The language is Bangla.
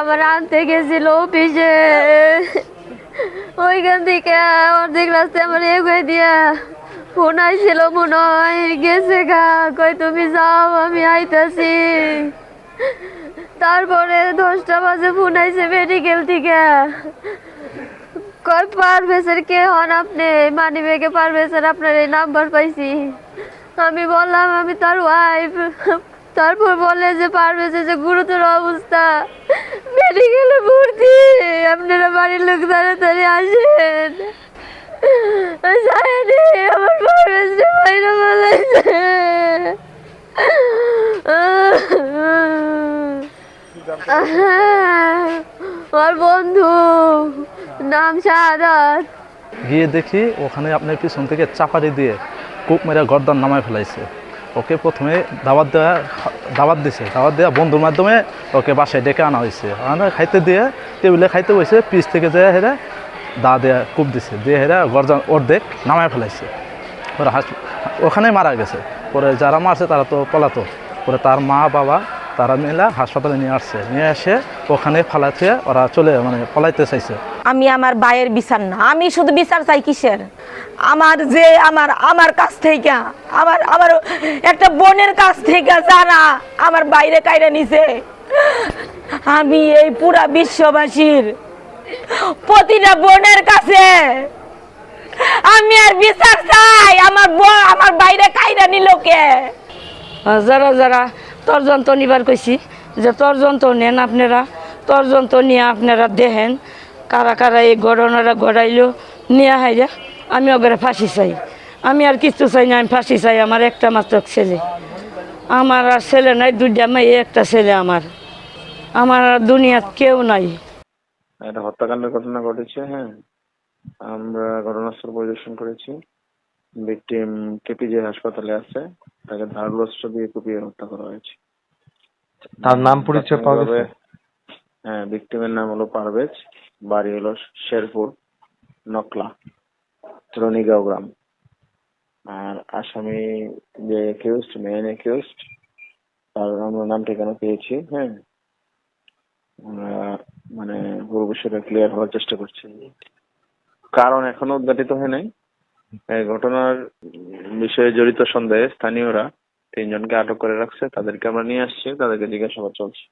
আমার আনতে গেছিল অফিসে, ওইখান থেকে অর্ধেক রাস্তায় আমার এগিয়ে দিয়া ফোন আইছিল, মনে হয় গেছে গা, কই তুমি যাও আমি আইতাছি। তারপরে 10টা বাজে ফোন আইছে মেডিকেল থেকে, কই পারভেজের কে হন আপনি? মানিব্যাগে পারভেজের আপনার এই নাম্বার পাইছি। আমি বললাম আমি তার ওয়াইফ। তারপর বলে যে পারভেজের যে গুরুতর অবস্থা, মেডিকেলে ভর্তি, আপনারা বাড়ির লোক তাড়াতাড়ি আসেন। জানি আমার পারভেজ রে মাইরা ফেলাইছে। আমার বন্ধু নাম শাহাদাত। গিয়ে দেখি ওখানে আপনার পিছন থেকে চাপাতি দিয়ে কূপ মেরে গর্দান নামায় ফেলাইছে। ওকে প্রথমে দাওয়াত দিছে, দাওয়াত দেওয়া বন্ধুর মাধ্যমে ওকে বাসায় ডেকে আনা হয়েছে। খাইতে দিয়ে টেবিলে খাইতে বসে পিছ থেকে যে হেরা দা দেয়া কূপ দিছে, দিয়ে হেরা গর্দান অর্ধেক নামায় ফেলাইছে। ওরা ওখানেই মারা গেছে। পরে যারা মারছে তারা তো পলাতো। পরে তার মা বাবা তারা মিলে হাসপাতালে নিয়ে আসছে, নিয়ে এসে ওখানে ফালাতে ওরা পলাইতে চাইছে। আমি আমার ভাইয়ের বিচার না, আমি শুধু বিচার চাই কিসের? আমার যে আমার কাছ থেকে আমার একটা বোনের কাছ থেকে যারা আমার বাইরে কাইরা নিছে, আমি এই পুরা বিশ্ববাসীর প্রতিটা বোনের কাছে আমি আর বিচার চাই। আমার বাইরে কাইরা নিল কে? যারা যারা তর্জন্ত নিবার কইছি যে তর্জন্ত নেন, আপনারা তর্জন্ত নিয়ে আপনারা দেখেন কারা কারা এই ঘটনাটা ঘটাইলো, নিয়ে হাইরা আমি ওগরে ফাঁসি চাই। আমি আর কিছু চাই না, আমি ফাঁসি চাই। আমার একটা মাত্র ছেলে, আমার আর ছেলে নাই, দুইটা মেয়ে, একটা ছেলে। আমার আর দুনিয়াত কেউ নাই। একটা হত্যাকাণ্ডের ঘটনা ঘটেছে। হ্যাঁ, আমরা ঘটনাস্থল পরিদর্শন করেছি। ভিকটিম কেপিজে হাসপাতালে আছে, তাকে ধারালো অস্ত্র দিয়ে কুপিয়ে হত্যা করা হয়েছে। তার নাম পরিচয় পাওয়া গেছে? হ্যাঁ, ভিকটিমের নাম হলো পারভেজ, বাড়ি হলো শেরপুর নকলা রনিগাঁও গ্রাম। আর আসামি যে মেইন একিউজড, তার আমরা নাম ঠিকানা পেয়েছি। হ্যাঁ, আমরা পুরো বিষয়টা ক্লিয়ার হওয়ার চেষ্টা করছি। কারণ এখনো উদ্ঘাটিত হয় নাই। এই ঘটনার বিষয়ে জড়িত সন্দেহে স্থানীয়রা 3 জনকে আটক করে রাখছে। তাদেরকে আমরা নিয়ে আসছি, তাদেরকে জিজ্ঞাসাবাদ চলছে।